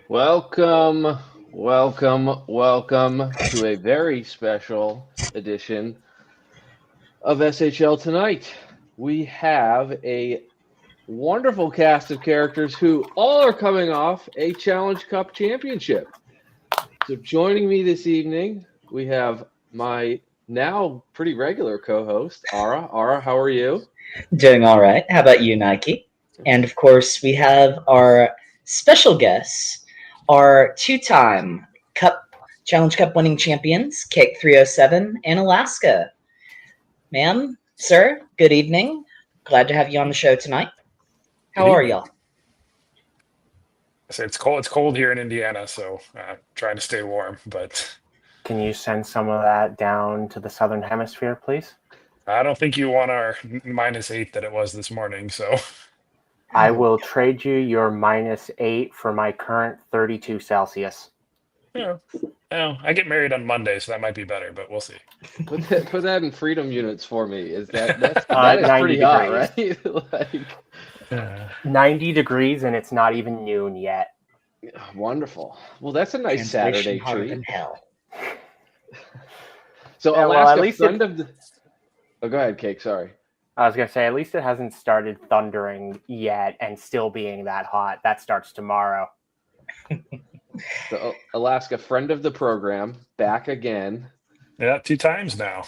Welcome, welcome to a very special edition of SHL Tonight. We have a wonderful cast of characters who all are coming off a Challenge Cup championship. So, joining me this evening, we have my now pretty regular co host, Ara. Ara, how are you? Doing all right. How about you, Nike? And of course, we have our special guests, our two-time Challenge Cup winning champions, Cake 307 and Alaska. Ma'am, sir, good evening. Glad to have you on the show tonight. Good How are evening. y'all? I say it's cold. It's cold here in Indiana, so trying to stay warm. But Can you send some of that down to the southern hemisphere, please? I don't think you want our -8 that it was this morning. So I Oh, will trade you your -8 for my current 32 Celsius. yeah, I get married on Monday, so that might be better. But we'll see. Put that in freedom units for me. Is that is 90 pretty hot, degrees. right? like 90 degrees, and it's not even noon yet. Wonderful. Well, that's a nice translation Saturday hotter treat. than hell. So, Yeah, well, at Alaska, least friend of the. Oh, go ahead, Cake. Sorry. I was going to say, at least it hasn't started thundering yet and still being that hot. That starts tomorrow. So, Alaska, friend of the program, back again. Yeah, 2 times now.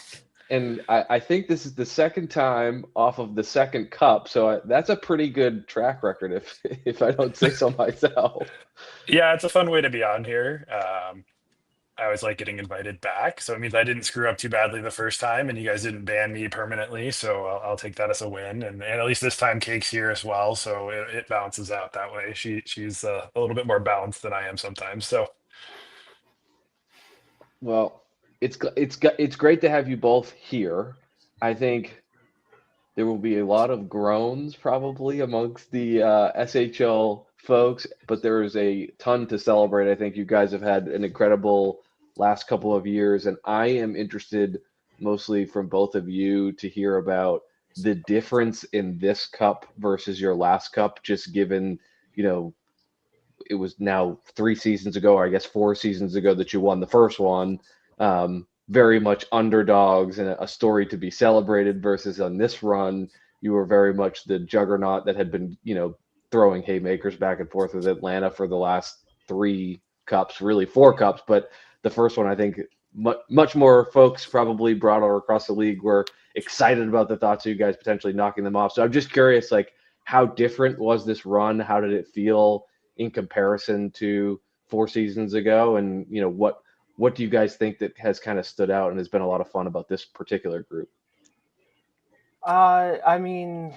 And I think this is the second time off of the second cup. So, that's a pretty good track record, if I don't say so myself. Yeah, it's a fun way to be on here. I always like getting invited back, so it means I didn't screw up too badly the first time, and you guys didn't ban me permanently. So I'll take that as a win, and at least this time Cake's here as well, so it balances out that way. She's a little bit more balanced than I am sometimes. So Well, it's great to have you both here. I think there will be a lot of groans probably amongst the SHL folks, but there is a ton to celebrate. I think you guys have had an incredible last couple of years, and I am interested mostly from both of you to hear about the difference in this cup versus your last cup, just given, you know, it was now 3 seasons ago, or I guess 4 seasons ago that you won the first one. Very much underdogs and a story to be celebrated versus on this run, you were very much the juggernaut that had been, throwing haymakers back and forth with Atlanta for the last 3 cups, really 4 cups. But the first one, I think much more folks probably brought over across the league were excited about the thoughts of you guys potentially knocking them off. So I'm just curious, like, how different was this run? How did it feel in comparison to 4 seasons ago? And what do you guys think that has kind of stood out and has been a lot of fun about this particular group? I mean,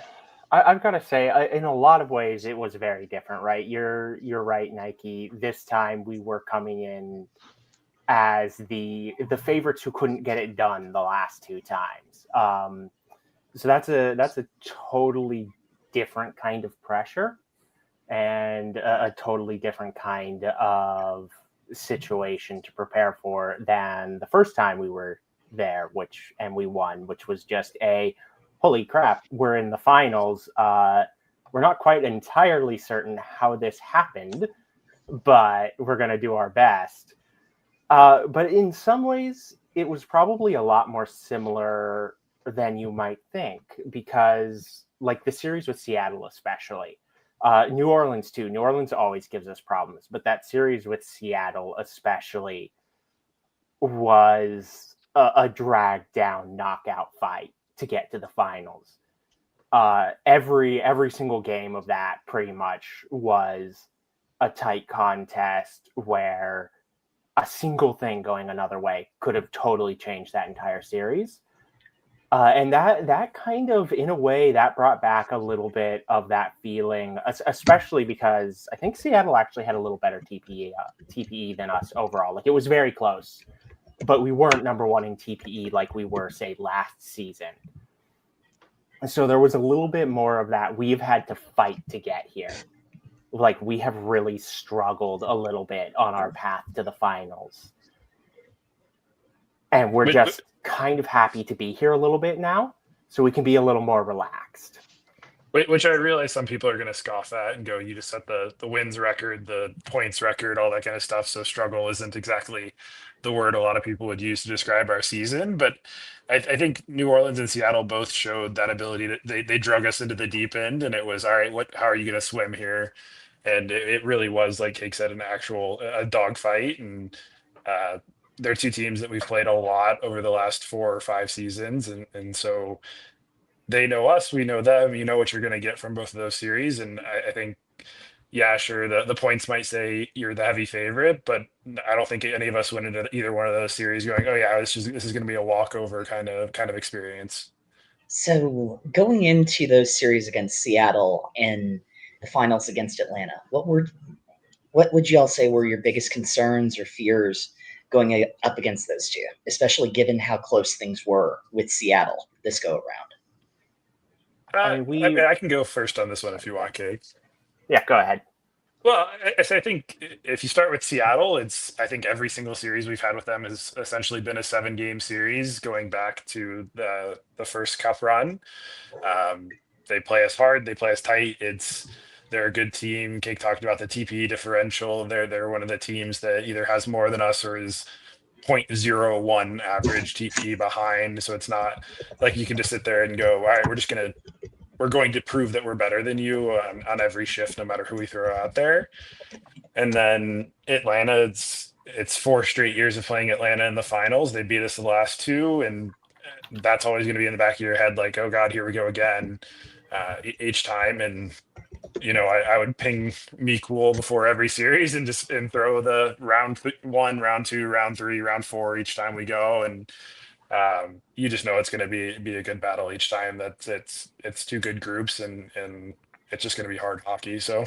I've got to say, in a lot of ways, it was very different, right? You're right, Nike. This time we were coming in as the favorites who couldn't get it done the last 2 times. So that's a totally different kind of pressure and a totally different kind of situation to prepare for than the first time we were there, and we won, which was just a holy crap, we're in the finals. We're not quite entirely certain how this happened, but we're going to do our best. But in some ways, it was probably a lot more similar than you might think, because like the series with Seattle, especially, New Orleans too. New Orleans always gives us problems, but that series with Seattle, especially, was a drag down knockout fight to get to the finals. Every single game of that pretty much was a tight contest where a single thing going another way could have totally changed that entire series. And that kind of, in a way, that brought back a little bit of that feeling, especially because I think Seattle actually had a little better TPE than us overall. Like, it was very close, but we weren't number one in TPE like we were, say, last season. So there was a little bit more of that. We've had to fight to get here. Like, we have really struggled a little bit on our path to the finals. And we're just kind of happy to be here a little bit now, so we can be a little more relaxed. Which I realize some people are going to scoff at and go, you just set the wins record, the points record, all that kind of stuff. So struggle isn't exactly the word a lot of people would use to describe our season. But I think New Orleans and Seattle both showed that ability that they drug us into the deep end, and it was all right. How are you going to swim here? And it really was, like Cake said, an actual a dog fight. And uh, they're two teams that we've played a lot over the last 4 or 5 seasons, and so they know us, we know them. You know what you're going to get from both of those series, and I think, yeah, sure, the points might say you're the heavy favorite, but I don't think any of us went into either one of those series going, oh yeah, this is going to be a walkover kind of experience. So going into those series against Seattle and the finals against Atlanta, what would you all say were your biggest concerns or fears going up against those two, especially given how close things were with Seattle this go around? I mean, I can go first on this one if you want, Cake. Yeah, go ahead. Well, I think if you start with Seattle, I think every single series we've had with them has essentially been a 7-game series going back to the first cup run. They play us hard, they play us tight. They're a good team. Cake talked about the TPE differential. They're one of the teams that either has more than us or is 0.01 average TPE behind. So it's not like you can just sit there and go, all right, we're going to prove that we're better than you on every shift, no matter who we throw out there. And then Atlanta, it's 4 straight years of playing Atlanta in the finals. They beat us the last 2, and that's always going to be in the back of your head, like, oh God, here we go again, each time. And I would ping me cool before every series and throw the round 1, round 2, round 3, round 4 each time we go, and you just know it's going to be a good battle each time. That it's 2 good groups, and it's just going to be hard hockey. So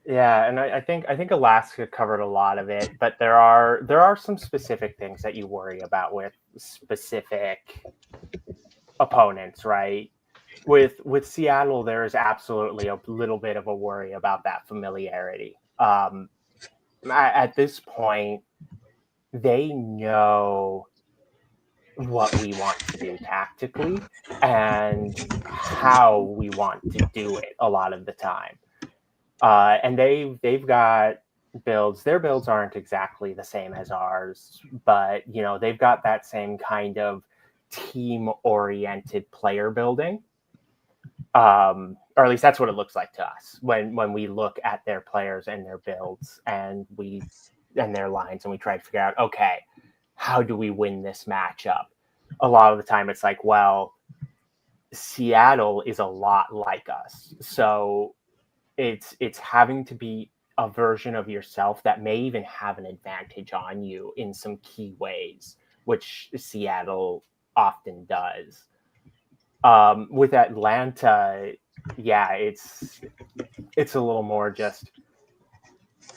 Yeah, and I think Alaska covered a lot of it, but there are some specific things that you worry about with specific opponents, right? With Seattle, there is absolutely a little bit of a worry about that familiarity. At this point, they know what we want to do tactically and how we want to do it a lot of the time. And they've got builds. Their builds aren't exactly the same as ours, but they've got that same kind of team-oriented player building. Or at least that's what it looks like to us when we look at their players and their builds and their lines, and we try to figure out, okay, how do we win this matchup? A lot of the time it's like, well, Seattle is a lot like us. So it's having to be a version of yourself that may even have an advantage on you in some key ways, which Seattle often does. With Atlanta, yeah, it's a little more just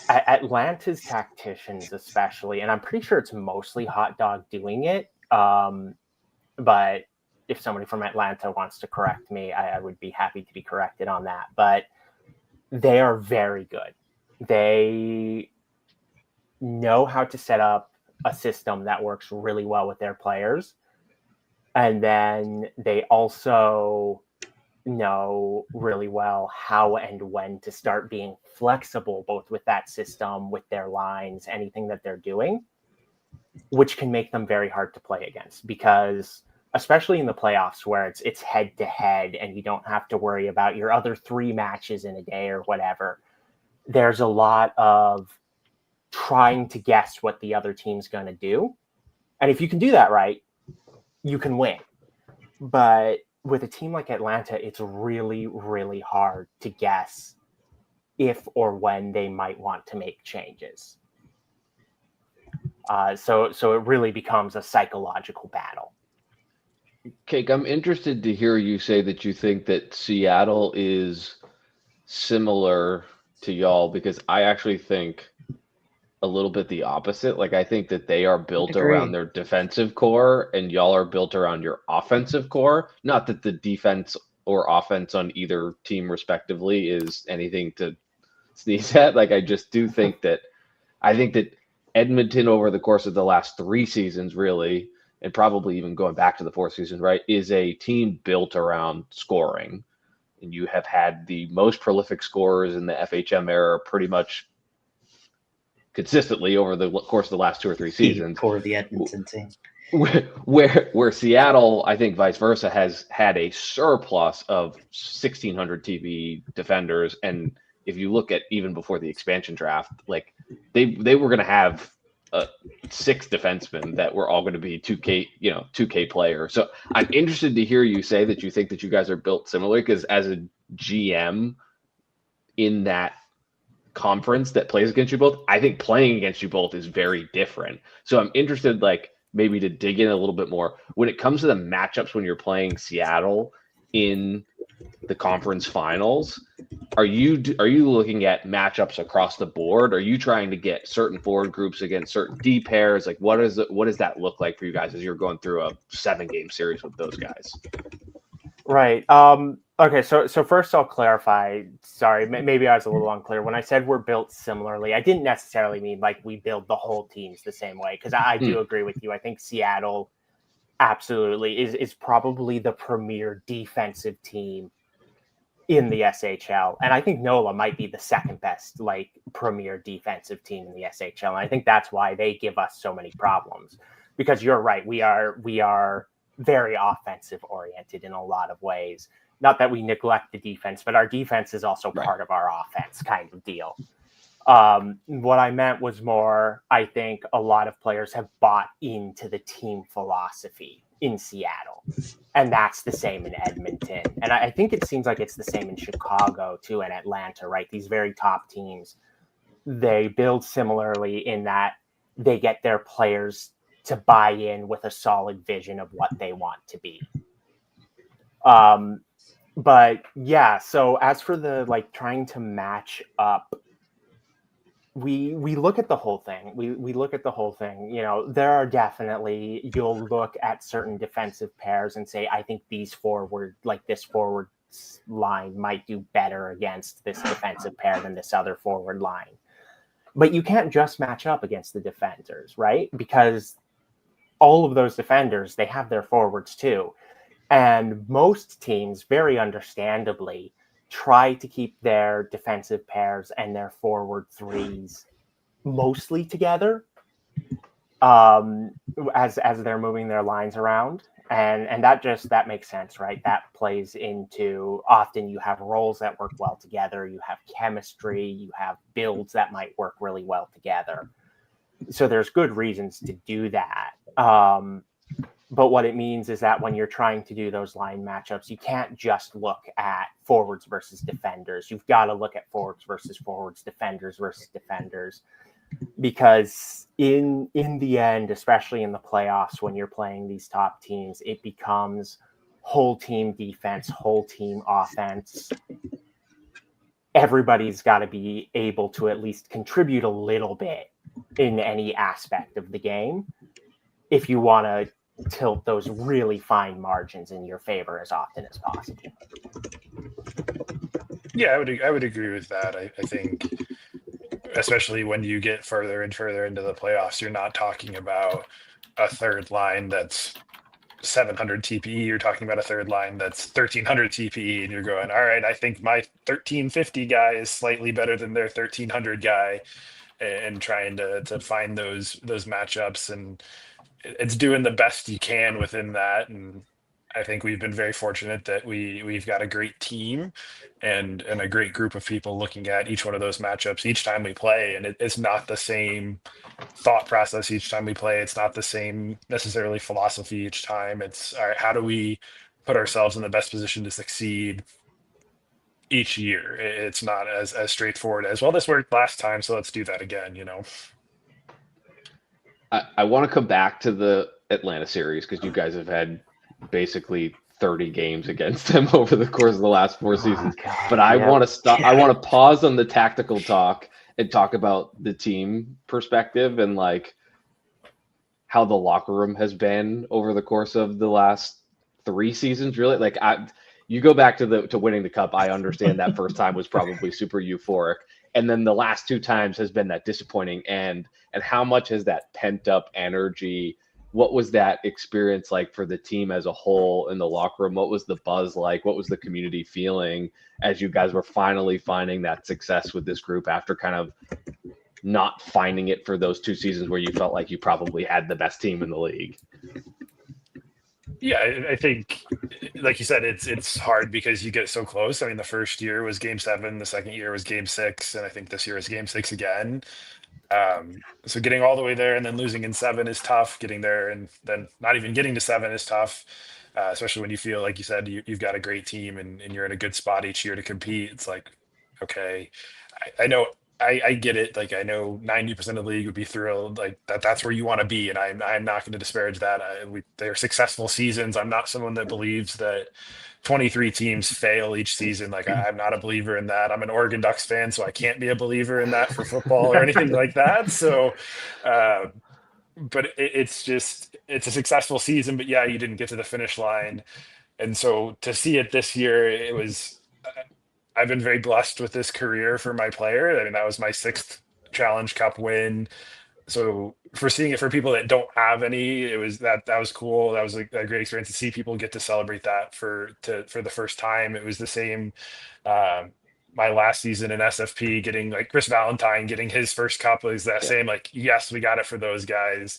Atlanta's tacticians, especially, and I'm pretty sure it's mostly Hot Dog doing it. But if somebody from Atlanta wants to correct me, I would be happy to be corrected on that. But they are very good. They know how to set up a system that works really well with their players. And then they also know really well how and when to start being flexible, both with that system, with their lines, anything that they're doing, which can make them very hard to play against, because especially in the playoffs where it's head to head and you don't have to worry about your other 3 matches in a day or whatever, there's a lot of trying to guess what the other team's going to do. And if you can do that right, you can win. But with a team like Atlanta, it's really, really hard to guess if or when they might want to make changes. So it really becomes a psychological battle. Cake, I'm interested to hear you say that you think that Seattle is similar to y'all, because I actually think a little bit the opposite. Like, I think that they are built around their defensive core and y'all are built around your offensive core. Not that the defense or offense on either team respectively is anything to sneeze at. Like, I just do think that Edmonton over the course of the last 3 seasons, really, and probably even going back to the 4th season, right, is a team built around scoring. and you have had the most prolific scorers in the FHM era pretty much consistently over the course of the last 2 or 3 seasons. For the Edmonton team. Where Seattle, I think vice versa, has had a surplus of 1,600 TV defenders. And if you look at even before the expansion draft, like they were going to have 6 defensemen that were all going to be 2K players. So I'm interested to hear you say that you think that you guys are built similarly, because as a GM in that conference that plays against you both, I think playing against you both is very different. So I'm interested, like, maybe to dig in a little bit more when it comes to the matchups when you're playing Seattle in the conference finals. Are you looking at matchups across the board? Are you trying to get certain forward groups against certain D pairs? Like, what does that look like for you guys as you're going through a 7-game series with those guys? Right. Okay. So first I'll clarify. Sorry, maybe I was a little unclear. When I said we're built similarly, I didn't necessarily mean like we build the whole teams the same way, because I do agree with you. I think Seattle absolutely is probably the premier defensive team in the SHL, and I think NOLA might be the second best like premier defensive team in the SHL. And I think that's why they give us so many problems, because you're right. We are very offensive oriented in a lot of ways. Not that we neglect the defense, but our defense is also part of our offense, kind of deal. What I meant was more, I think a lot of players have bought into the team philosophy in Seattle, and that's the same in Edmonton. And I think it seems like it's the same in Chicago too, and Atlanta, right? These very top teams, they build similarly in that they get their players to buy in with a solid vision of what they want to be. But yeah, so as for the like trying to match up, we look at the whole thing. We look at the whole thing. You know, there are definitely, you'll look at certain defensive pairs and say, I think this forward line might do better against this defensive pair than this other forward line. But you can't just match up against the defenders, right? Because all of those defenders, they have their forwards too. And most teams, very understandably, try to keep their defensive pairs and their forward threes mostly together as they're moving their lines around. And that makes sense, right? That plays into, often you have roles that work well together, you have chemistry, you have builds that might work really well together. So there's good reasons to do that. But what it means is that when you're trying to do those line matchups, you can't just look at forwards versus defenders. You've got to look at forwards versus forwards, defenders versus defenders. Because in the end, especially in the playoffs, when you're playing these top teams, it becomes whole team defense, whole team offense. Everybody's got to be able to at least contribute a little bit in any aspect of the game if you want to tilt those really fine margins in your favor as often as possible. Yeah, I would agree with that. I think, especially when you get further and further into the playoffs, you're not talking about a third line that's 700 TPE. You're talking about a third line that's 1300 TPE, and you're going, all right, I think my 1350 guy is slightly better than their 1300 guy, and trying to find those matchups, and it's doing the best you can within that. And I think we've been very fortunate that we've got a great team and a great group of people looking at each one of those matchups each time we play. And it's not the same thought process each time we play. It's not the same necessarily philosophy each time. It's, all right, how do we put ourselves in the best position to succeed each year? It's not as straightforward as, well, this worked last time, so let's do that again, you know? I want to come back to the Atlanta series because you guys have had basically 30 games against them over the course of the last 4 seasons. But I want to stop. I want to pause on the tactical talk and talk about the team perspective and like how the locker room has been over the course of the last 3 seasons. Really, like you go back to winning the cup. I understand that first time was probably super euphoric. And then the last 2 times has been that disappointing. And how much has that pent up energy what was that experience like for the team as a whole in the locker room? What was the buzz like? What was the community feeling as you guys were finally finding that success with this group after kind of not finding it for those 2 seasons where you felt like you probably had the best team in the league? Yeah, I think, like you said, it's hard because you get so close. I mean, the first year was Game 7, the second year was Game 6, and I think this year is Game 6 again. So getting all the way there and then losing in 7 is tough. Getting there and then not even getting to 7 is tough, especially when you feel like you said you've got a great team and you're in a good spot each year to compete. It's like, okay, I know. I get it. Like I know 90% of the league would be thrilled. Like that's where you want to be, and I'm not going to disparage that. They're successful seasons. I'm not someone that believes that 23 teams fail each season. Like I'm not a believer in that. I'm an Oregon Ducks fan, so I can't be a believer in that for football or anything like that. So, but it's a successful season. But yeah, you didn't get to the finish line, and so to see it this year, it was. I've been very blessed with this career for my player. I mean, that was my 6th Challenge Cup win. So for seeing it for people that don't have any, it was that was cool. That was a great experience to see people get to celebrate that for the first time. It was the same. My last season in SFP, getting like Chris Valentine getting his first cup was that same. Like, yes, we got it for those guys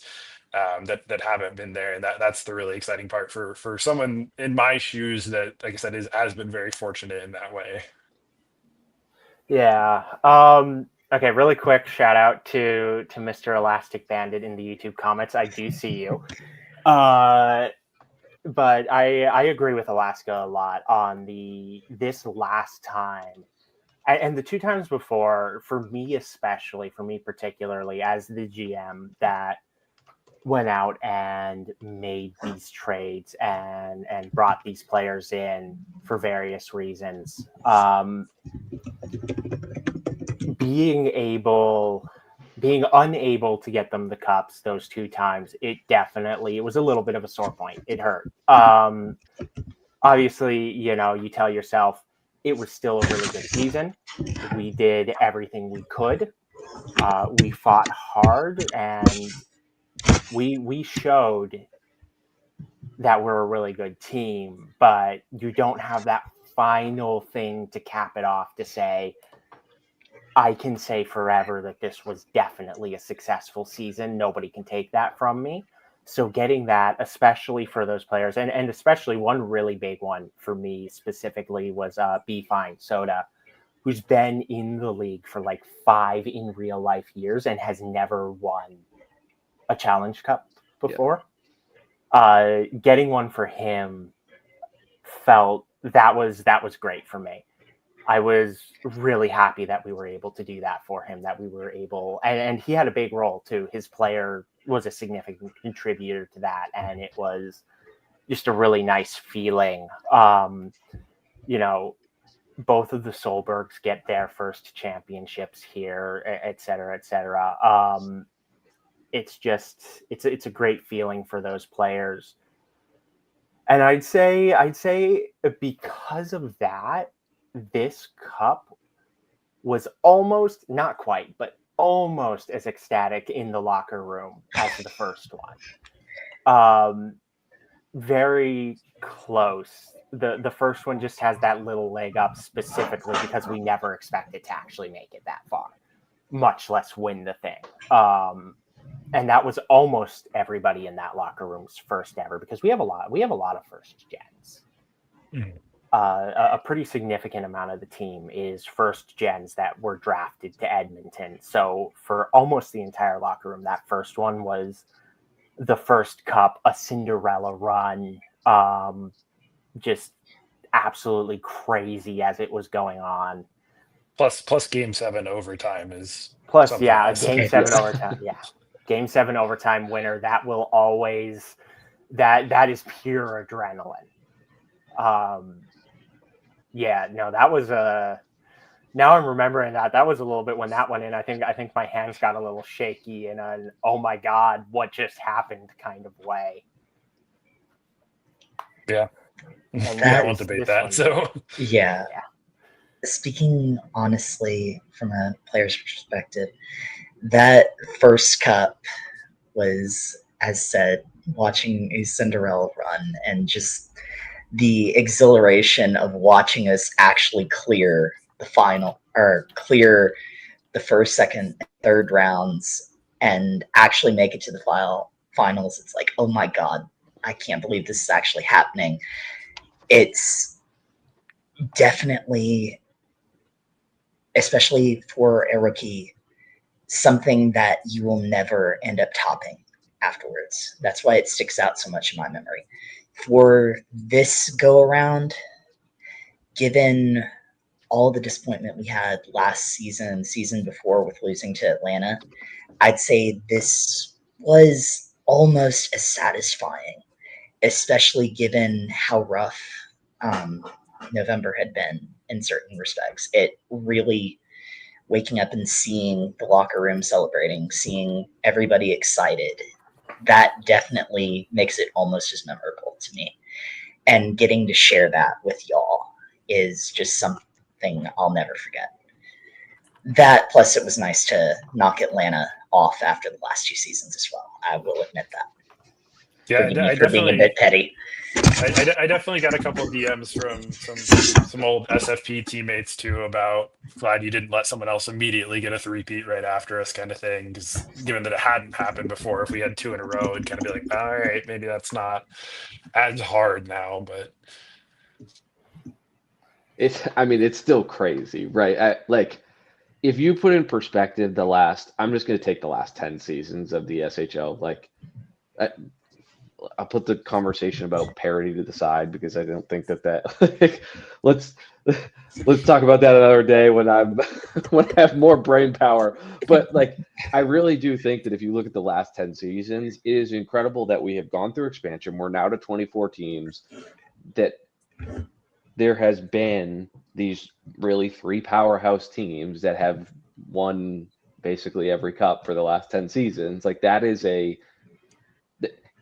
that haven't been there, and that's the really exciting part for someone in my shoes that, like I said, has been very fortunate in that way. Yeah. Okay, really quick shout out to Mr. Elastic Bandit in the YouTube comments. I do see you. But I agree with Alaska a lot on this last time. And the 2 times before, for me particularly as the GM that went out and made these trades and brought these players in for various reasons. Being unable to get them the cups those 2 times, it was a little bit of a sore point. It hurt. Obviously, you tell yourself it was still a really good season. We did everything we could. We fought hard, and we showed that we're a really good team, but you don't have that final thing to cap it off to say, I can say forever that this was definitely a successful season. Nobody can take that from me. So getting that, especially for those players, and especially one really big one for me specifically was B Fine Soda, who's been in the league for like 5 in real life years and has never won a Challenge Cup before. Getting one for him that was great for me. I was really happy that we were able to do that for him, that we were able, and he had a big role too. His player was a significant contributor to that, and it was just a really nice feeling. Both of the Solbergs get their first championships here, et cetera, et cetera. It's a great feeling for those players. And I'd say because of that, this cup was almost, not quite, but almost as ecstatic in the locker room as the first one. Very close. The first one just has that little leg up specifically because we never expected to actually make it that far, much less win the thing. And that was almost everybody in that locker room's first ever, because we have a lot of first gens. Mm-hmm. A pretty significant amount of the team is first gens that were drafted to Edmonton. So for almost the entire locker room, that first one was the first cup, a Cinderella run, just absolutely crazy as it was going on. Plus Game 7 overtime is Game 7 overtime. Yeah. Game 7 overtime winner. That will always, that is pure adrenaline. That was now I'm remembering that was a little bit when that went in. I think my hands got a little shaky in an, oh my God, what just happened kind of way. Yeah. And I won't debate that. One, so yeah. Speaking honestly from a player's perspective, that first cup was, as said, watching a Cinderella run and just the exhilaration of watching us actually clear the final or clear the first, second, and third rounds and actually make it to the finals. It's like, oh my God, I can't believe this is actually happening. It's definitely, especially for a rookie, something that you will never end up topping afterwards. That's why it sticks out so much in my memory. For this go around, given all the disappointment we had last season before with losing to Atlanta, I'd say this was almost as satisfying, especially given how rough November had been in certain respects. It really, waking up and seeing the locker room celebrating, seeing everybody excited, that definitely makes it almost as memorable to me. And getting to share that with y'all is just something I'll never forget. That, plus it was nice to knock Atlanta off after the last 2 seasons as well. I will admit that. Yeah, Forgive me for being a bit petty. I definitely got a couple of DMs from some old SFP teammates too about glad you didn't let someone else immediately get a three-peat right after us kind of thing. Because given that it hadn't happened before, if we had 2 in a row, it'd kind of be like, all right, maybe that's not as hard now. But it's still crazy, right? Like, if you put in perspective I'm just going to take the last 10 seasons of the SHL. Like, I'll put the conversation about parity to the side because I don't think that let's talk about that another day when when I have more brain power. But like, I really do think that if you look at the last 10 seasons, it is incredible that we have gone through expansion. We're now to 24 teams, that there has been these really 3 powerhouse teams that have won basically every cup for the last 10 seasons. Like, that is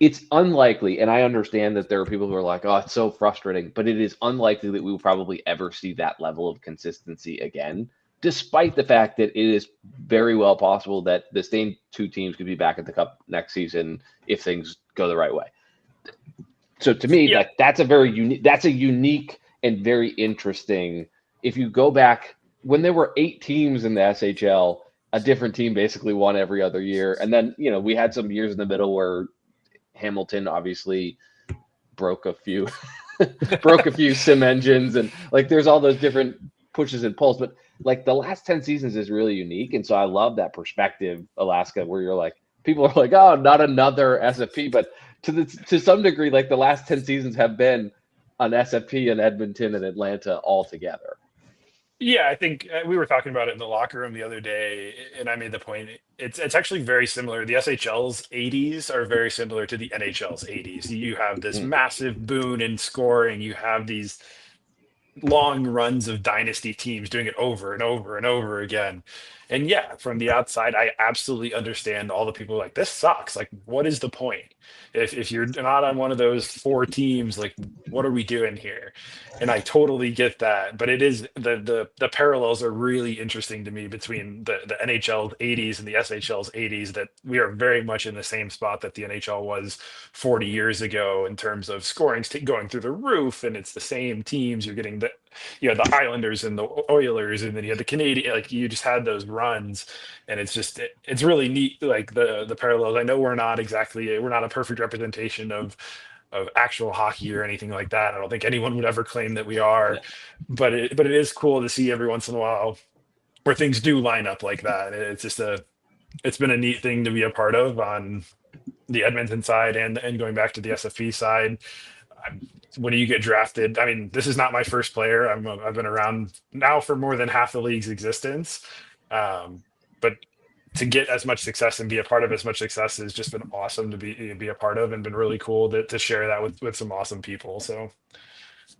it's unlikely, and I understand that there are people who are like, oh, it's so frustrating, but it is unlikely that we will probably ever see that level of consistency again, despite the fact that it is very well possible that the same 2 teams could be back at the cup next season if things go the right way. So to me, yeah, that's a unique and very interesting. If you go back when there were 8 teams in the SHL, a different team basically won every other year. And then, we had some years in the middle where Hamilton obviously broke a few sim engines, and like there's all those different pushes and pulls. But like the last 10 seasons is really unique. And so I love that perspective, Alaska, where you're like, people are like, oh, not another SFP. But to some degree, like the last 10 seasons have been an SFP in Edmonton and Atlanta all together. yeah, I think we were talking about it in the locker room the other day, and I made the point. It's actually very similar. The SHL's 80s are very similar to the NHL's 80s. You have this massive boon in scoring. You have these long runs of dynasty teams doing it over and over and over again. And yeah, from the outside, I absolutely understand all the people like, this sucks. Like, what is the point? If you're not on one of those 4 teams, like, what are we doing here? And I totally get that. But it is the parallels are really interesting to me between the NHL's 80s and the SHL's 80s, that we are very much in the same spot that the NHL was 40 years ago in terms of scoring going through the roof, and it's the same teams. You're getting the Islanders and the Oilers, and then you had the Canadian. Like, you just had those runs, and it's really neat. Like the parallels. I know we're not a perfect representation of actual hockey or anything like that. I don't think anyone would ever claim that we are, but it is cool to see every once in a while where things do line up like that. It's been a neat thing to be a part of on the Edmonton side and going back to the SFP side. When you get drafted, I mean, this is not my first player. I've been around now for more than half the league's existence, but to get as much success and be a part of as much success has just been awesome to be a part of, and been really cool to share that with some awesome people. So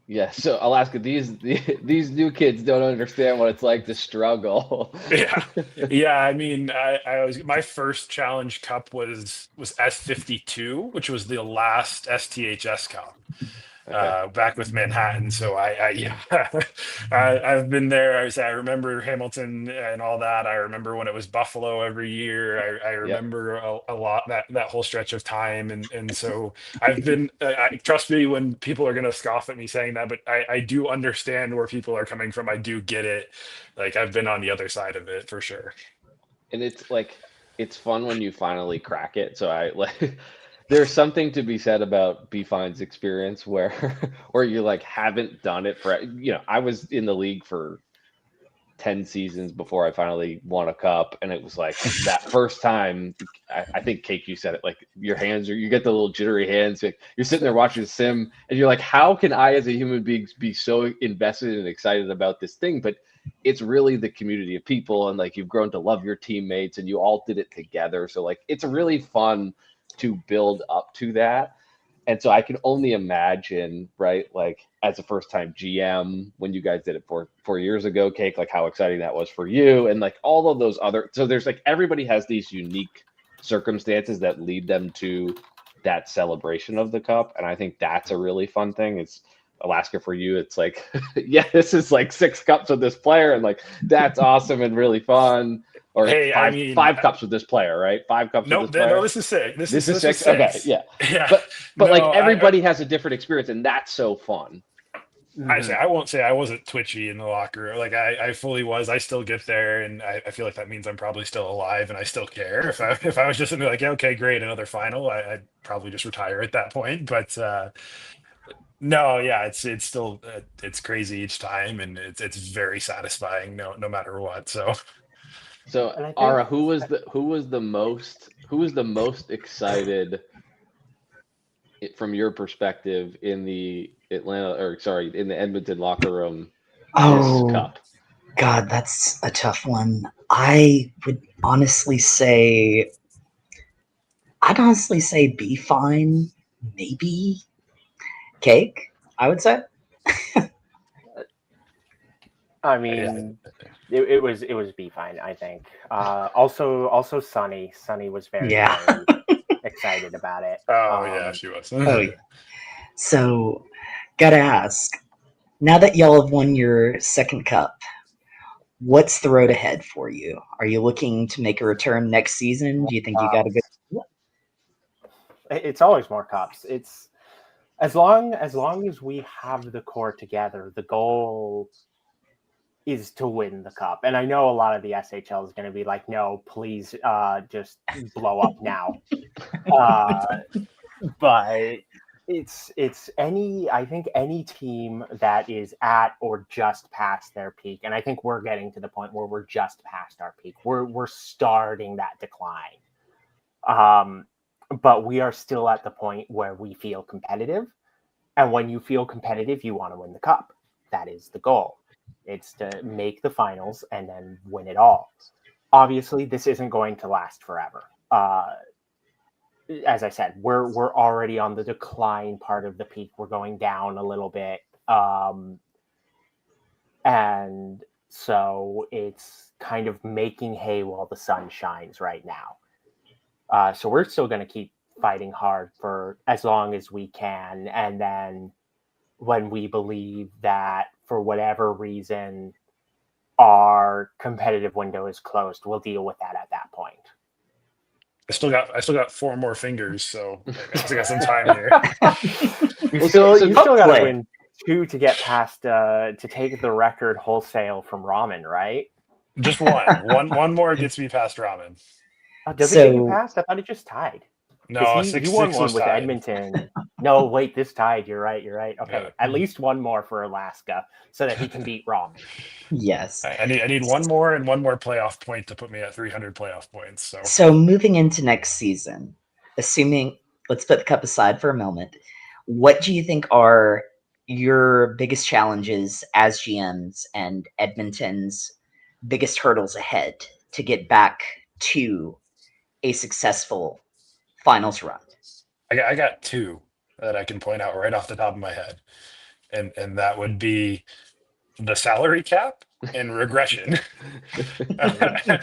yeah, so Alaska, these new kids don't understand what it's like to struggle. yeah. I mean, I was my first Challenge Cup was S52, which was the last STHS Cup. back with Manhattan. So yeah, I've been there. I remember Hamilton and all that. I remember when it was Buffalo every year. I remember a lot that whole stretch of time. And so I've been, trust me when people are going to scoff at me saying that, but I do understand where people are coming from. I do get it. Like I've been on the other side of it for sure. And it's like, it's fun when you finally crack it. So I like, there's something to be said about B Fine's experience where where you like haven't done it for, I was in the league for 10 seasons before I finally won a cup, and it was like that first time. I think Cake, you said it, like your hands you get the little jittery hands, like, you're sitting there watching the sim and you're like, how can I as a human being be so invested and excited about this thing? But it's really the community of people, and like you've grown to love your teammates and you all did it together, so like it's really fun to build up to that. And so I can only imagine, right, like as a first time GM, when you guys did it 4 years ago, Cake, like how exciting that was for you. And like all of those other, so there's like, everybody has these unique circumstances that lead them to that celebration of the cup. And I think that's a really fun thing. It's Alaska for you. It's like, yeah, this is like 6 cups with this player, and like, that's awesome and really fun. Or hey, five cups with this player, right? 5 cups with this player. No, this is 6. This is 6. Okay, yeah. But no, like everybody has a different experience, and that's so fun. I won't say I wasn't twitchy in the locker room. Like I fully was. I still get there, and I feel like that means I'm probably still alive, and I still care. If I was just like, yeah, okay, great, another final, I'd probably just retire at that point. But no, yeah, it's still it's crazy each time, and it's very satisfying, no matter what. So Ara, who was the most excited from your perspective in the in the Edmonton locker room this cup? God, that's a tough one. I'd honestly say B Fine, maybe Cake, I would say. I mean, it was B Fine, I think. Also Sunny was very, very excited about it. Oh yeah, she was. Oh yeah. So, gotta ask, now that y'all have won your second cup, what's the road ahead for you? Are you looking to make a return next season? Do you think you got a good? It's always more cups. It's as long as we have the core together, the goal is to win the cup. And I know a lot of the SHL is going to be like, no, please just blow up now. But I think any team that is at or just past their peak, and I think we're getting to the point where we're just past our peak. We're starting that decline. But we are still at the point where we feel competitive. And when you feel competitive, you want to win the cup. That is the goal. It's to make the finals and then win it all. Obviously, this isn't going to last forever. As I said, we're already on the decline part of the peak. We're going down a little bit. And so it's kind of making hay while the sun shines right now. So we're still going to keep fighting hard for as long as we can. And then when we believe that for whatever reason our competitive window is closed, we'll deal with that at that point. I still got 4 more fingers, so I still got some time here. You still got to win 2 to get past to take the record wholesale from Ramen, right? Just one more gets me past Ramen. Does it get you past? I thought it just tied. No, he won one with tied. Edmonton. No, wait, this tied. You're right. Okay, yeah. At least one more for Alaska so that he can beat Ramen. Yes. I need one more and one more playoff point to put me at 300 playoff points. So moving into next season, assuming, let's put the cup aside for a moment, what do you think are your biggest challenges as GMs and Edmonton's biggest hurdles ahead to get back to a successful finals run? I got 2 that I can point out right off the top of my head. And that would be the salary cap and regression. The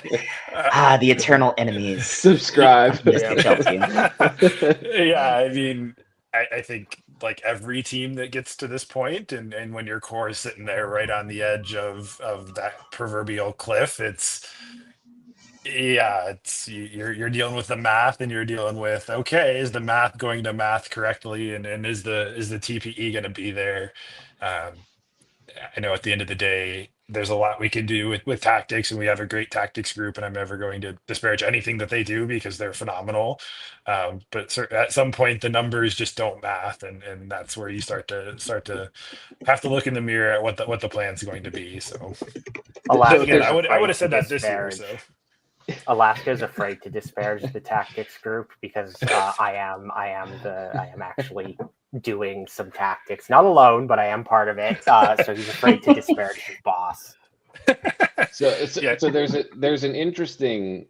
eternal enemies. Subscribe. Yeah, I mean, I think like every team that gets to this point, and when your core is sitting there right on the edge of that proverbial cliff, you're dealing with the math, and you're dealing with, okay, is the math going to math correctly, and is the TPE going to be there? Um, I know at the end of the day, there's a lot we can do with tactics, and we have a great tactics group, and I'm never going to disparage anything that they do because they're phenomenal. But at some point, the numbers just don't math, and that's where you start to have to look in the mirror at what the plan's going to be. So Alaska again, is I would afraid have to said that this year. disparage. So Alaska is afraid to disparage the tactics group because I am actually doing some tactics, not alone, but I am part of it. So he's afraid to disparage his boss. So Yeah. so there's an interesting,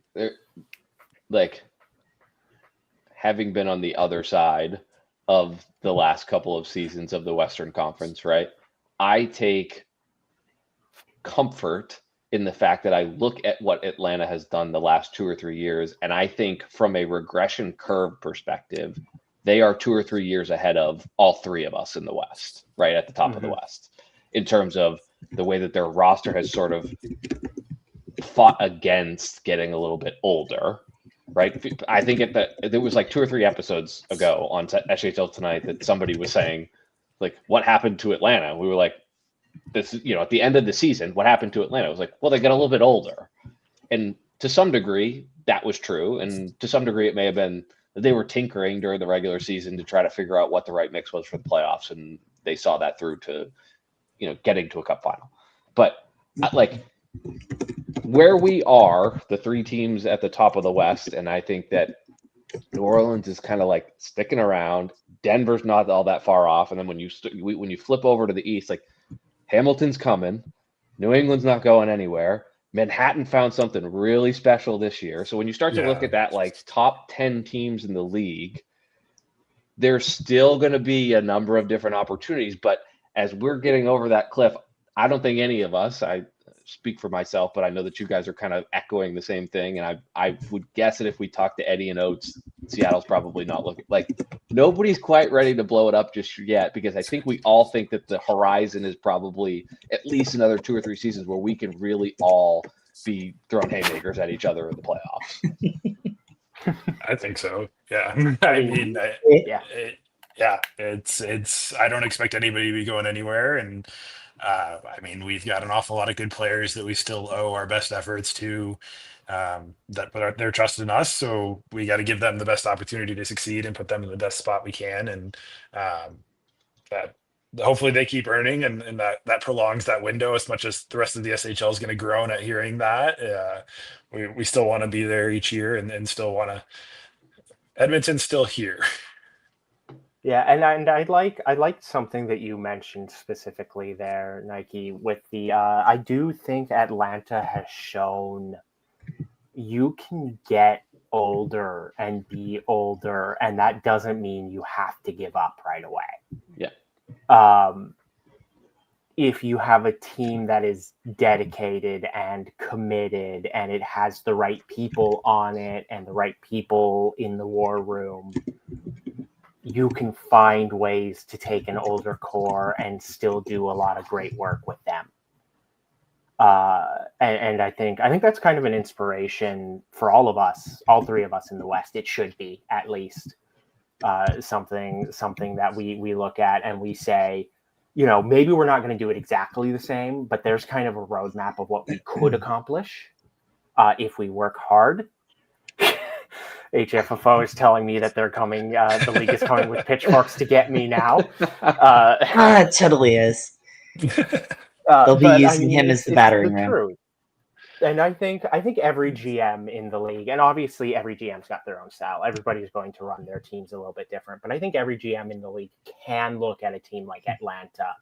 like, having been on the other side of the last couple of seasons of the Western Conference, right? I take comfort in the fact that I look at what Atlanta has done the last 2 or 3 years, and I think from a regression curve perspective, they are 2 or 3 years ahead of all three of us in the West, right at the top of the West, in terms of the way that their roster has sort of fought against getting a little bit older, right? I think there was like 2 or 3 episodes ago on SHL Tonight that somebody was saying, like, what happened to Atlanta? We were like, this, at the end of the season, what happened to Atlanta? It was like, well, they got a little bit older. And to some degree, that was true. And to some degree, it may have been that they were tinkering during the regular season to try to figure out what the right mix was for the playoffs. And they saw that through to, getting to a cup final. But like where we are, the 3 teams at the top of the West, and I think that New Orleans is kind of like sticking around. Denver's not all that far off. And then when you flip over to the East, like, Hamilton's coming. New England's not going anywhere. Manhattan found something really special this year. So when you start to look at that, like, top 10 teams in the league, there's still going to be a number of different opportunities. But as we're getting over that cliff, I don't think any of us, I speak for myself, but I know that you guys are kind of echoing the same thing. And I would guess that if we talk to Eddie and Oates, Seattle's probably not looking like, nobody's quite ready to blow it up just yet, because I think we all think that the horizon is probably at least another 2 or 3 seasons where we can really all be throwing haymakers at each other in the playoffs. I think so. Yeah. I mean, it's I don't expect anybody to be going anywhere. And I mean, we've got an awful lot of good players that we still owe our best efforts to, that put their trust in us. So we got to give them the best opportunity to succeed and put them in the best spot we can. And that hopefully they keep earning, and that prolongs that window as much as the rest of the SHL is going to groan at hearing that. We still want to be there each year, and still want to. Edmonton's still here. Yeah, and I like something that you mentioned specifically there, Nike, with the I do think Atlanta has shown you can get older and be older, and that doesn't mean you have to give up right away. Yeah. If you have a team that is dedicated and committed, and it has the right people on it and the right people in the war room, you can find ways to take an older core and still do a lot of great work with them. And I think that's kind of an inspiration for all of us, all 3 of us in the West. It should be, at least, something that we look at and we say, maybe we're not going to do it exactly the same, but there's kind of a roadmap of what we could accomplish if we work hard. HFFO is telling me that they're coming. The league is coming with pitchforks to get me now. It totally is. They'll be using him as the battering ram. Truth. And I think every GM in the league, and obviously every GM's got their own style. Everybody's going to run their teams a little bit different. But I think every GM in the league can look at a team like Atlanta,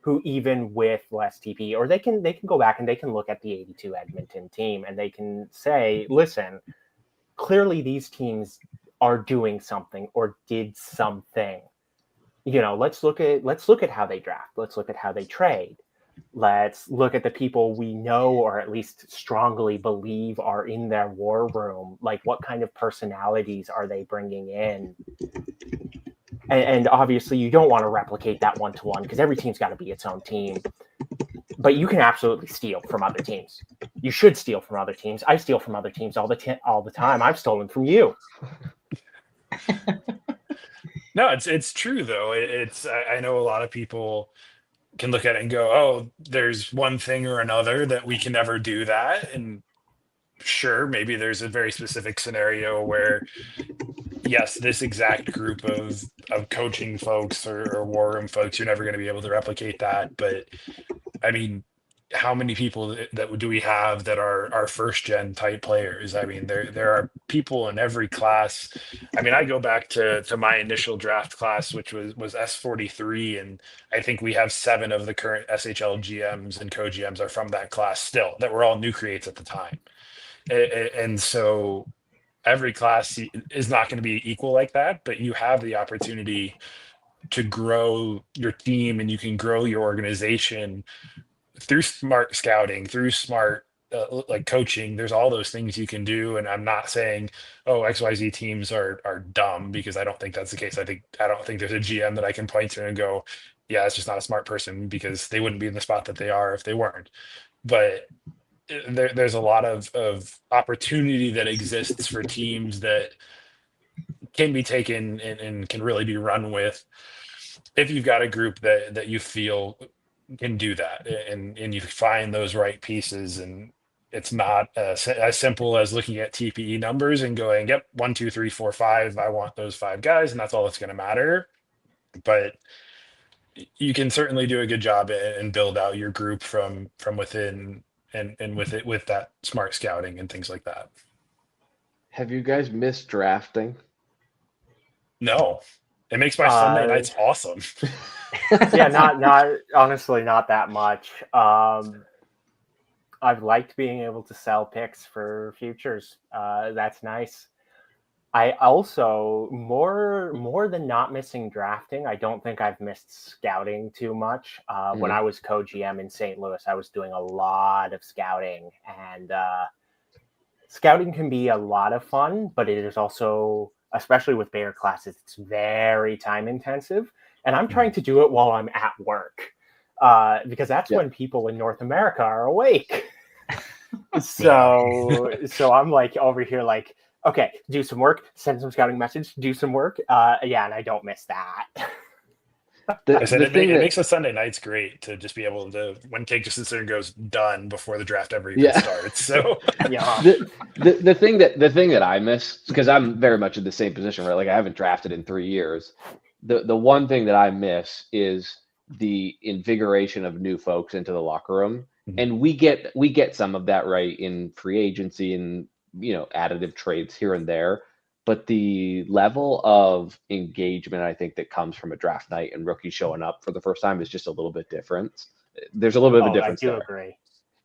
who, even with less TP, or they can go back and they can look at the 82 Edmonton team and they can say, listen, clearly these teams are doing something or did something. Let's look at how they draft. Let's look at how they trade. Let's look at the people we know, or at least strongly believe, are in their war room. Like, what kind of personalities are they bringing in? and obviously you don't want to replicate that one-to-one because every team's got to be its own team. But you can absolutely steal from other teams. You should steal from other teams. I steal from other teams all the time. I've stolen from you. No, it's true though. I know a lot of people can look at it and go, "Oh, there's one thing or another that we can never do that." And sure, maybe there's a very specific scenario where yes, this exact group of coaching folks or war room folks, you're never going to be able to replicate that. But I mean, how many people that do we have that are first gen type players? I mean, there are people in every class. I mean, I go back to my initial draft class, which was S43, and I think we have 7 of the current SHL GMs and co-GMs are from that class still, that were all new creates at the time. And so every class is not going to be equal like that, but you have the opportunity to grow your team and you can grow your organization through smart scouting, through smart like coaching. There's all those things you can do, and I'm not saying XYZ teams are dumb, because I don't think that's the case. I don't think there's a GM that I can point to and go, yeah, it's just not a smart person, because they wouldn't be in the spot that they are if they weren't. But there's a lot of opportunity that exists for teams that can be taken and can really be run with if you've got a group that you feel can do that, and you find those right pieces. And it's not as simple as looking at TPE numbers and going, yep, 1 2 3 4 5, I want those 5 guys, and that's all that's going to matter. But you can certainly do a good job and build out your group from within, and with that smart scouting and things like that. Have you guys missed drafting? No, it makes my Sunday nights awesome. Yeah, not honestly, not that much. I've liked being able to sell picks for futures. That's nice. I also, more than not missing drafting, I don't think I've missed scouting too much. When I was co-GM in St. Louis, I was doing a lot of scouting, and scouting can be a lot of fun, but it is also, especially with bigger classes, it's very time intensive. And I'm trying to do it while I'm at work, because that's when people in North America are awake. So I'm like over here, like, okay, do some work, send some scouting message, do some work. Yeah, and I don't miss that. It makes the Sunday nights great to just be able to, when Cake just sits there and goes done before the draft ever even starts. So yeah, the thing that I miss, because I'm very much in the same position, right? Like, I haven't drafted in 3 years. The one thing that I miss is the invigoration of new folks into the locker room. And we get some of that, right, in free agency and, additive trades here and there. But the level of engagement, I think, that comes from a draft night and rookies showing up for the first time is just a little bit different. There's a little bit of a difference. I do agree.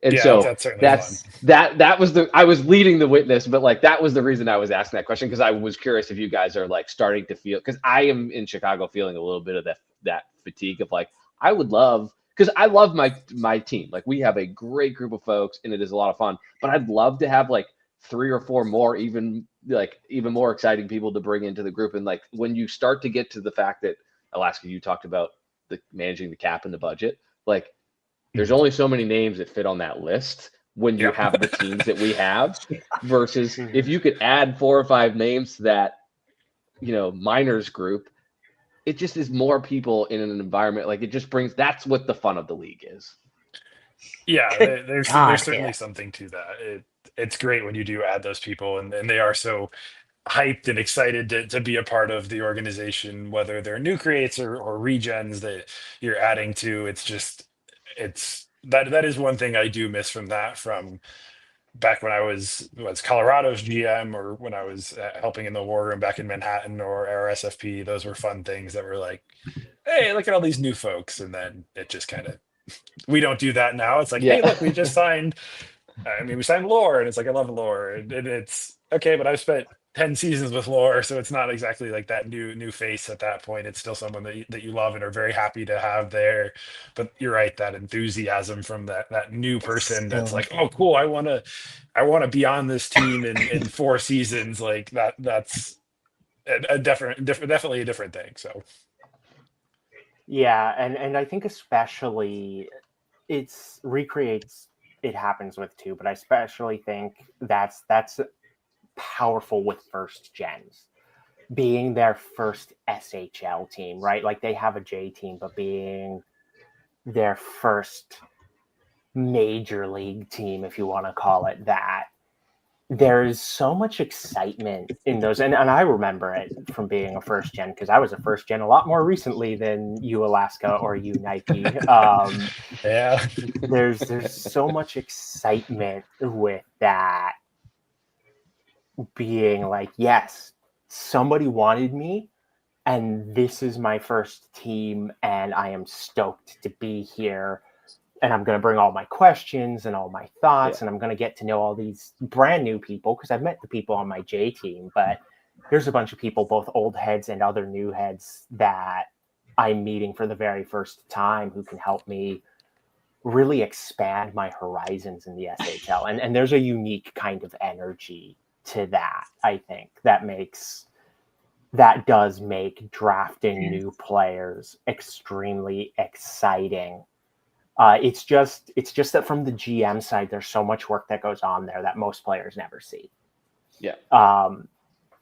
And that was I was leading the witness, but like, that was the reason I was asking that question, because I was curious if you guys are like starting to feel, because I am in Chicago feeling a little bit of that fatigue of like, I would love, because I love my team. Like, we have a great group of folks and it is a lot of fun, but I'd love to have like 3 or 4 more, even more exciting people to bring into the group. And like, when you start to get to the fact that, Alaska, you talked about managing the cap and the budget, like, there's only so many names that fit on that list when you have the teams that we have, versus if you could add 4 or 5 names to that, minors group, it just is more people in an environment. Like, it just brings, that's what the fun of the league is. Yeah, there's certainly something to that. It's great when you do add those people, and they are so hyped and excited to be a part of the organization, whether they're new creates or regens that you're adding to. That is one thing I do miss from back when I was Colorado's GM, or when I was helping in the war room back in Manhattan, or RSFP. Those were fun things that were like, hey, look at all these new folks. And then it just kind of, we don't do that now. It's like, hey, look, we just signed. We signed Lore, and it's like, I love Lore, and it's okay, but I've spent 10 seasons with Lore, so it's not exactly like that new face at that point. It's still someone that you love and are very happy to have there. But you're right, that enthusiasm from that new person that's like, oh, cool, I want to be on this team in 4 seasons, like that's definitely a different thing. So Yeah, and I think especially it's recreates it happens with too, but I especially think that's powerful with first gens being their first SHL team, right? Like they have a J team, but being their first major league team, if you want to call it that, there's so much excitement in those. And I remember it from being a first gen because I was a first gen a lot more recently than you, Alaska, or you, Nike. yeah, There's so much excitement with that being like, yes, somebody wanted me and this is my first team and I am stoked to be here and I'm going to bring all my questions and all my thoughts and I'm going to get to know all these brand new people because I've met the people on my J team, but there's a bunch of people, both old heads and other new heads that I'm meeting for the very first time who can help me really expand my horizons in the SHL. And there's a unique kind of energy to that, I think, that does make drafting new players extremely exciting. It's just that from the GM side, there's so much work that goes on there that most players never see. Yeah.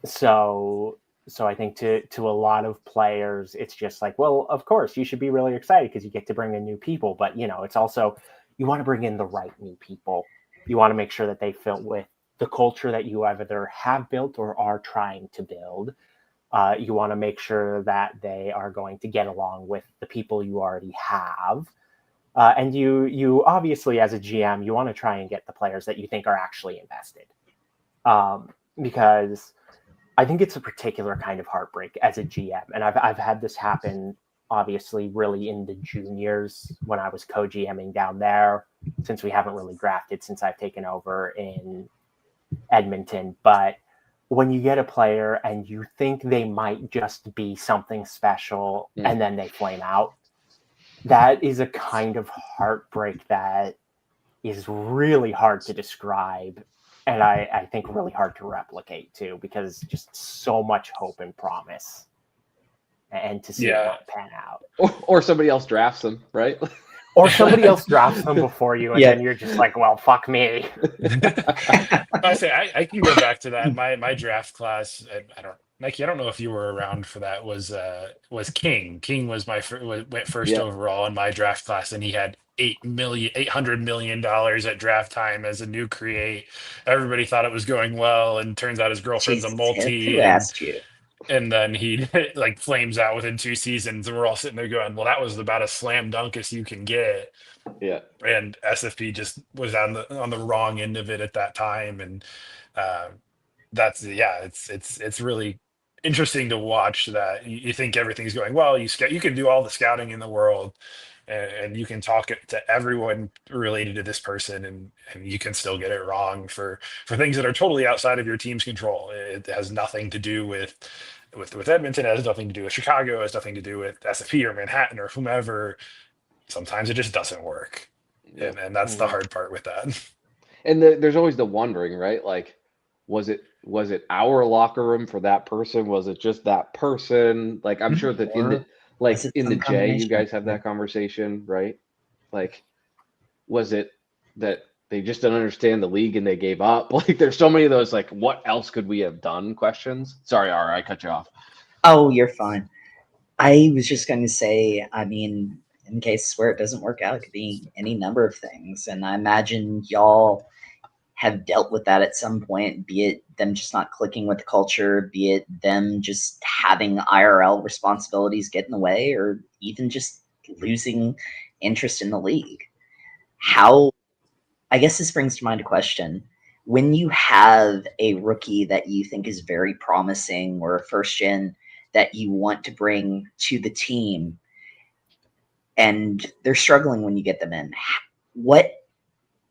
So I think to a lot of players, it's just like, well, of course you should be really excited because you get to bring in new people, but it's also you want to bring in the right new people. You want to make sure that they fit with the culture that you either have built or are trying to build. You want to make sure that they are going to get along with the people you already have. And you obviously, as a GM, you want to try and get the players that you think are actually invested. Because I think it's a particular kind of heartbreak as a GM. And I've had this happen, obviously, really in the juniors when I was co-GMing down there, since we haven't really drafted since I've taken over in Edmonton. But when you get a player and you think they might just be something special and then they flame out, that is a kind of heartbreak that is really hard to describe. And I think really hard to replicate too, because just so much hope and promise and to see it not pan out. Or somebody else drafts them, right? Or somebody else drafts them before you, and then you're just like, well, fuck me. I say I can go back to that. My draft class, I don't, Nike, I don't know if you were around for that. Was King. King was went first overall in my draft class, and he had $800 million at draft time as a new create. Everybody thought it was going well, and turns out his girlfriend's a multi. Who asked you? And then he like flames out within 2 seasons, and we're all sitting there going, "Well, that was about a slam dunk as you can get." Yeah. And SFP just was on the wrong end of it at that time, and it's really interesting to watch that. You think everything's going well. You can do all the scouting in the world, and you can talk to everyone related to this person, and you can still get it wrong for things that are totally outside of your team's control. It has nothing to do with Edmonton. It has nothing to do with Chicago. It has nothing to do with SFP or Manhattan or whomever. Sometimes it just doesn't work, and that's the hard part with that. And there's always the wondering, right? Like, was it our locker room for that person? Was it just that person? Like, I'm sure that in the J, you guys have that conversation, right? Like, was it that they just don't understand the league and they gave up? Like, there's so many of those, like, what else could we have done questions. Sorry, Ara, I cut you off. Oh, you're fine. I was just going to say, I mean, in case where it doesn't work out, it could be any number of things. And I imagine y'all have dealt with that at some point, be it them just not clicking with the culture, be it them just having IRL responsibilities get in the way, or even just losing interest in the league. I guess this brings to mind a question. When you have a rookie that you think is very promising or a first gen that you want to bring to the team and they're struggling when you get them in, what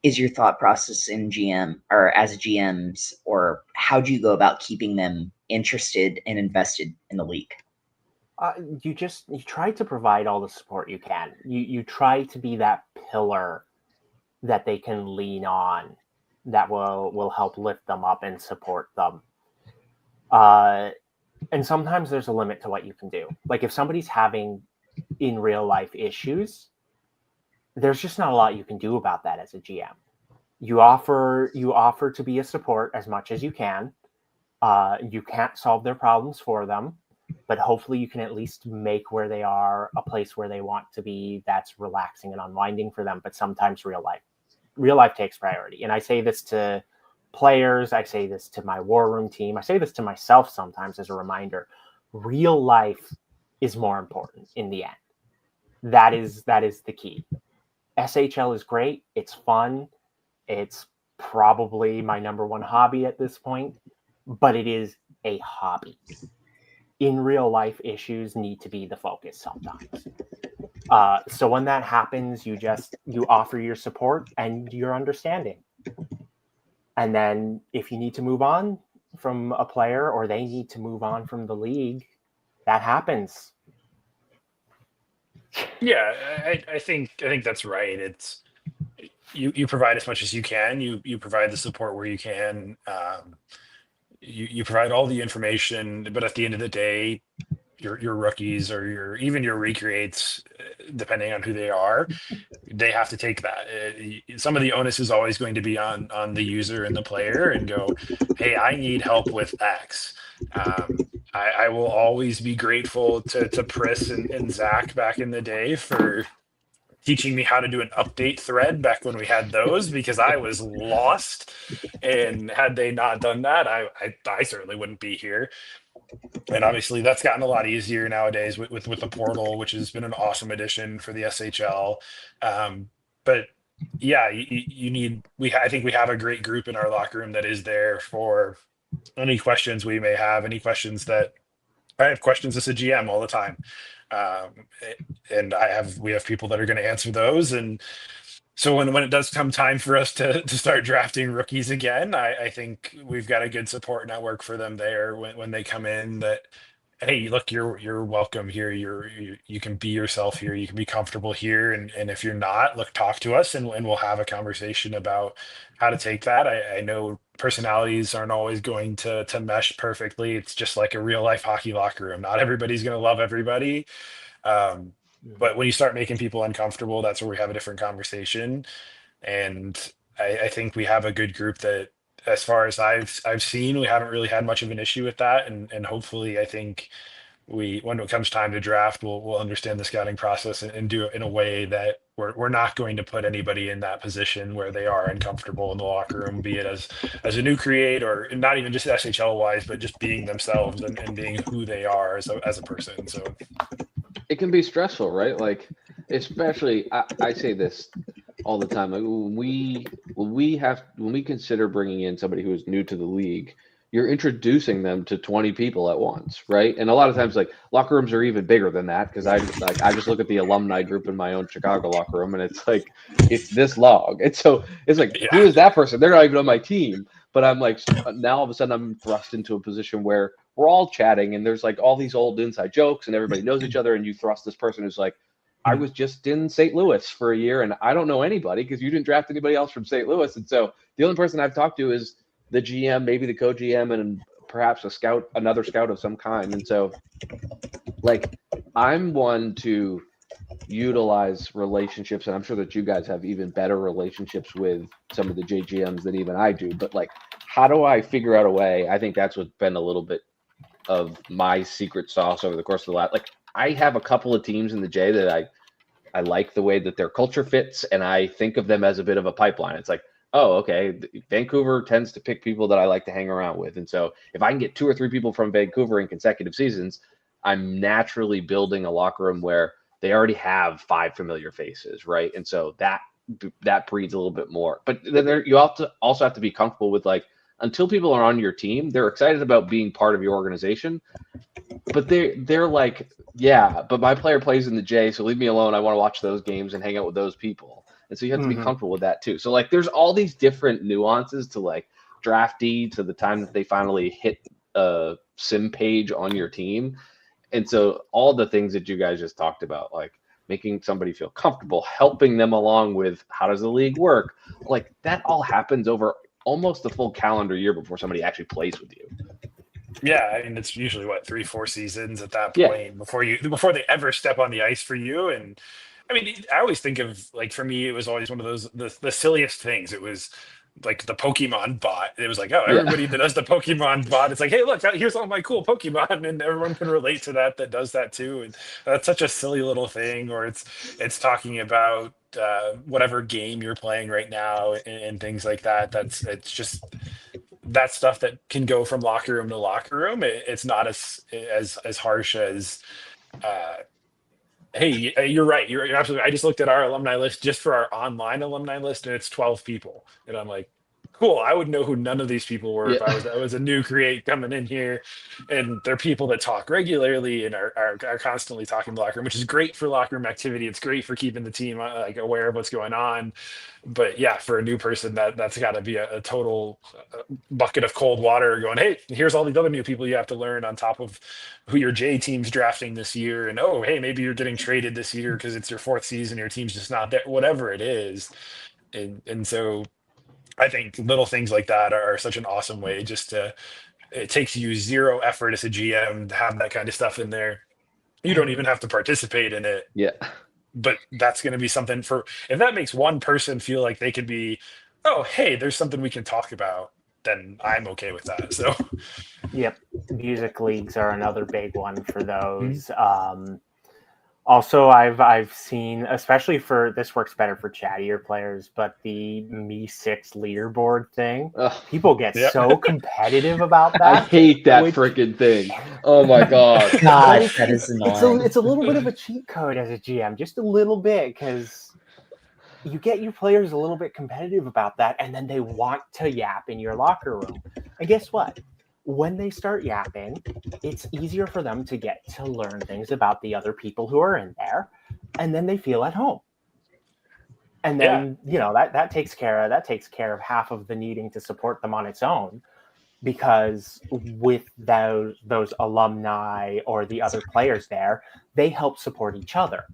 is your thought process in GM or as GMs, or how do you go about keeping them interested and invested in the league? You try to provide all the support you can. You try to be that pillar that they can lean on that will help lift them up and support them. And sometimes there's a limit to what you can do. Like if somebody's having in real life issues, there's just not a lot you can do about that as a GM. You offer to be a support as much as you can. You can't solve their problems for them, but hopefully you can at least make where they are a place where they want to be that's relaxing and unwinding for them. But sometimes real life takes priority. And I say this to players, I say this to my war room team, I say this to myself sometimes as a reminder. Real life is more important in the end. That is the key. SHL is great. It's fun. It's probably my number one hobby at this point, but it is a hobby. In real life, issues need to be the focus sometimes. So when that happens, you offer your support and your understanding. And then if you need to move on from a player or they need to move on from the league, that happens. Yeah, I think that's right. It's you provide as much as you can. You provide the support where you can. You provide all the information, but at the end of the day, your rookies or even your recreates, depending on who they are, they have to take that. Some of the onus is always going to be on the user and the player, and go, hey, I need help with X. I will always be grateful to Pris and Zach back in the day for teaching me how to do an update thread back when we had those, because I was lost, and had they not done that, I certainly wouldn't be here. And obviously that's gotten a lot easier nowadays with the portal, which has been an awesome addition for the SHL. But yeah, you need, I think we have a great group in our locker room that is there for any questions we may have, any questions that I have questions as a GM all the time. And we have people that are going to answer those. And so when it does come time for us to start drafting rookies again, I think we've got a good support network for them there when they come in, that, hey, look, you're welcome here. You can be yourself here. You can be comfortable here. And if you're not, look, talk to us and we'll have a conversation about how to take that. I know personalities aren't always going to mesh perfectly. It's just like a real life hockey locker room. Not everybody's going to love everybody. But when you start making people uncomfortable, that's where we have a different conversation. And I think we have a good group that, as far as I've seen, we haven't really had much of an issue with that. And hopefully, I think when it comes time to draft, we'll understand the scouting process and do it in a way that we're not going to put anybody in that position where they are uncomfortable in the locker room, be it as a new create, or not even just SHL wise, but just being themselves and being who they are as a person. So it can be stressful, right? Like, especially I say this all the time. Like when we consider bringing in somebody who is new to the league, you're introducing them to 20 people at once, right? And a lot of times, like, locker rooms are even bigger than that, because I just look at the alumni group in my own Chicago locker room, and it's like, it's this log. And so it's like, yeah. Who is that person? They're not even on my team. But I'm like, now all of a sudden I'm thrust into a position where we're all chatting, and there's like all these old inside jokes, and everybody knows each other, and you thrust this person who's like, I was just in St. Louis for a year, and I don't know anybody because you didn't draft anybody else from St. Louis. And so the only person I've talked to is the GM, maybe the co-GM, and perhaps another scout of some kind. And so, like, I'm one to utilize relationships, and I'm sure that you guys have even better relationships with some of the JGMs than even I do. But, like, how do I figure out a way? I think that's what's been a little bit of my secret sauce over the course of the last, like, I have a couple of teams in the J that I like the way that their culture fits, and I think of them as a bit of a pipeline. It's like, oh, okay, Vancouver tends to pick people that I like to hang around with. And so if I can get 2 or 3 people from Vancouver in consecutive seasons, I'm naturally building a locker room where they already have 5 familiar faces, right? And so that breeds a little bit more. But then you also have to be comfortable with, like, until people are on your team, they're excited about being part of your organization, but they're like, yeah, but my player plays in the J, so leave me alone. I want to watch those games and hang out with those people. And so you have to be comfortable with that too. So, like, there's all these different nuances to, like, draftee to the time that they finally hit a sim page on your team. And so all the things that you guys just talked about, like making somebody feel comfortable, helping them along with how does the league work, like, that all happens over almost a full calendar year before somebody actually plays with you. Yeah, I mean it's usually what 3-4 seasons at that Yeah. point before they ever step on the ice for you. And I mean, I always think of like for me, it was always one of those the silliest things. It was like the Pokemon bot. It was like, oh, Yeah. everybody that does the Pokemon bot, it's like, hey, look, here's all my cool Pokemon, and everyone can relate to that does that too. And that's such a silly little thing. Or it's talking about whatever game you're playing right now and things like that. It's just that stuff that can go from locker room to locker room. It's not as harsh as uh, hey, you're right. You're absolutely. I just looked at our alumni list just for our online alumni list, and it's 12 people. And I'm like, cool. I would know who none of these people were if Yeah. I was a new create coming in here. And they're people that talk regularly and are constantly talking in the locker room, which is great for locker room activity. It's great for keeping the team like aware of what's going on. But yeah, for a new person, that's got to be a total bucket of cold water. Going, hey, here's all these other new people you have to learn on top of who your J team's drafting this year, and oh, hey, maybe you're getting traded this year because it's your fourth season, your team's just not there, whatever it is. And so I think little things like that are such an awesome way just to it takes you zero effort as a GM to have that kind of stuff in there. You don't even have to participate in it, Yeah. but that's going to be something for if that makes one person feel like they could be, oh, hey, there's something we can talk about, then I'm okay with that. So Yep, music leagues are another big one for those. Also, I've seen, especially for this works better for chattier players, but the Me6 leaderboard thing, Ugh. people get Yeah. so competitive about I that. hate that which- freaking thing. Oh my god. God, It's- that is annoying. It's a little bit of a cheat code as a GM, just a little bit, because you get your players a little bit competitive about that, and then they want to yap in your locker room. And guess what? When they start yapping, it's easier for them to get to learn things about the other people who are in there, and then they feel at home. And then that takes care of half of the needing to support them on its own, because with those alumni or the other players there, they help support each other.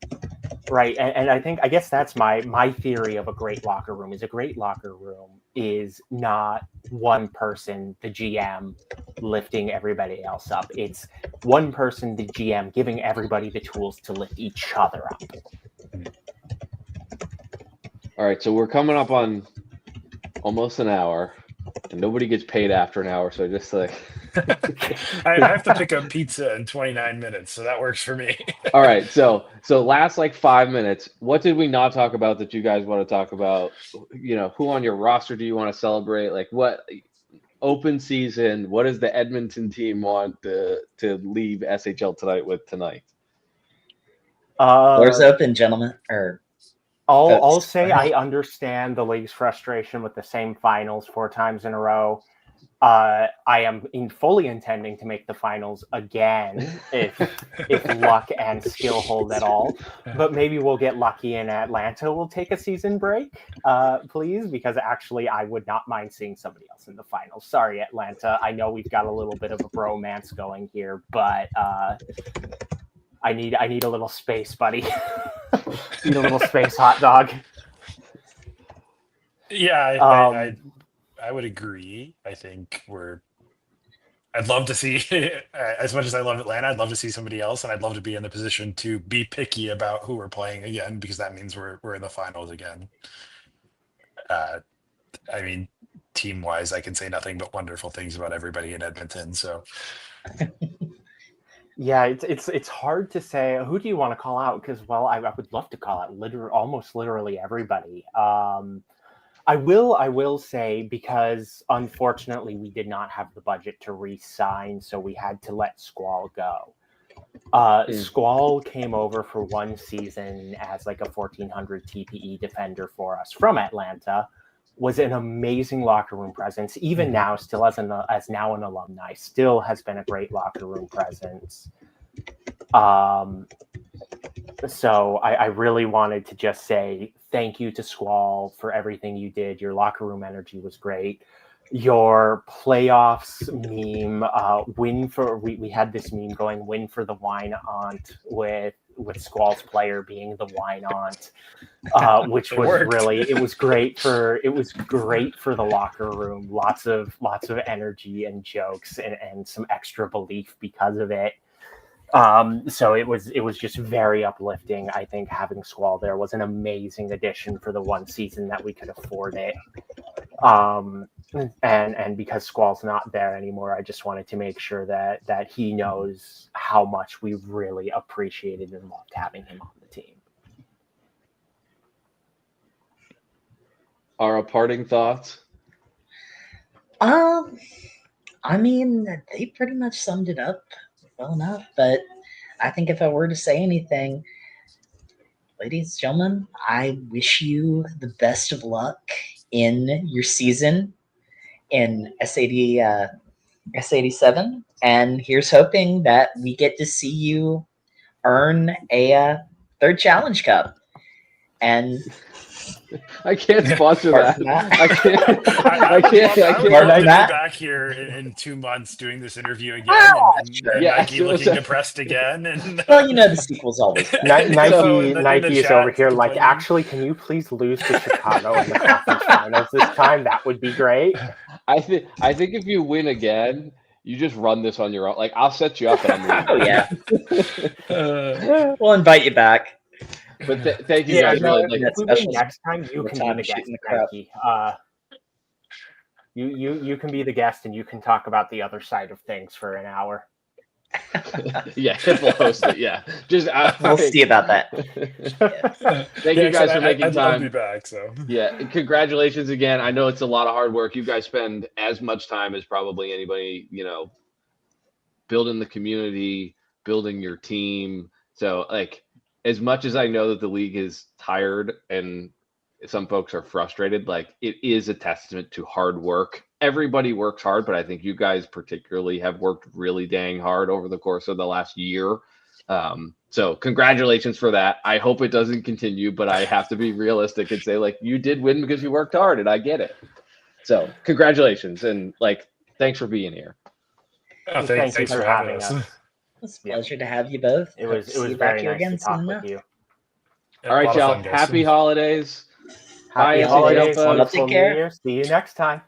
Right. And I guess that's my theory of a great locker room. Is a great locker room is not one person, the GM, lifting everybody else up. It's one person, the GM, giving everybody the tools to lift each other up. All right, so we're coming up on almost an hour, and nobody gets paid after an hour, so just like I have to pick up pizza in 29 minutes, so that works for me. all right, so last like 5 minutes, what did we not talk about that you guys want to talk about? You know, who on your roster do you want to celebrate? Like what open season, what does the Edmonton team want to leave SHL tonight with tonight? Doors open, gentlemen. Or I'll say I understand the league's frustration with the same finals 4 times in a row. I am fully intending to make the finals again if luck and skill hold at all. But maybe we'll get lucky and Atlanta will take a season break, please, because actually I would not mind seeing somebody else in the finals. Sorry, Atlanta. I know we've got a little bit of a bromance going here, but I need a little space, buddy. Need a little space, hot dog. Yeah, I would agree. I think I'd love to see, as much as I love Atlanta, I'd love to see somebody else, and I'd love to be in the position to be picky about who we're playing again, because that means we're in the finals again. I mean, team wise, I can say nothing but wonderful things about everybody in Edmonton. So yeah, it's hard to say who do you want to call out, because I would love to call out almost literally everybody. I will say, because unfortunately we did not have the budget to re-sign, so we had to let Squall go. Squall came over for 1 season as like a 1400 TPE defender for us from Atlanta. Was an amazing locker room presence. Even now, still as now an alumni, still has been a great locker room presence. So I really wanted to just say thank you to Squall for everything you did. Your locker room energy was great. Your playoffs meme, we had this meme going, win for the wine aunt, with Squall's player being the wine aunt, which It was worked. really it was great for the locker room. Lots of energy and jokes and some extra belief because of it. So it was just very uplifting. I think having Squall there was an amazing addition for the one season that we could afford it. And because Squall's not there anymore, I just wanted to make sure that he knows how much we really appreciated and loved having him on the team. Our parting thoughts? I mean, they pretty much summed it up well enough, but I think if I were to say anything, ladies and gentlemen, I wish you the best of luck in your season in S87, and here's hoping that we get to see you earn a third Challenge Cup. And I can't sponsor Apart that. from I can't. I I can't. I would can't. love to be Matt? back here in 2 months doing this interview again, and Yeah, Nike so- looking depressed again. And well, the sequel's always better. Nike is chat over here like, complaining. actually, can you please lose to Chicago in the conference finals this time? That would be great. I think if you win again, you just run this on your own. Like, I'll set you up and I'm Oh leaving. yeah, we'll invite you back. But thank you Yeah, guys. Really, like, if we special win next time, you the can time be the guest, shooting the crap. Nike. You can be the guest, and you can talk about the other side of things for an hour. yeah, we'll host it. Yeah, just We'll see about that. Thank you guys for making I'd love to time. be back. So Yeah, and congratulations again. I know it's a lot of hard work. You guys spend as much time as probably anybody, building the community, building your team. So, like, as much as I know that the league is tired and some folks are frustrated, like, it is a testament to hard work. Everybody works hard, but I think you guys particularly have worked really dang hard over the course of the last year. So congratulations for that. I hope it doesn't continue, but I have to be realistic and say, like, you did win because you worked hard, and I get it. So congratulations, and, like, thanks for being here. oh, Thank you thanks for for having having us. us. It's a pleasure to have you both. It Hope was to see you very back here nice to talk soon with enough. you. All right, A lot of y'all. fun, guys. Happy holidays. Bye, Happy SHL holidays, folks. wonderful Take New care. Year. See you next time.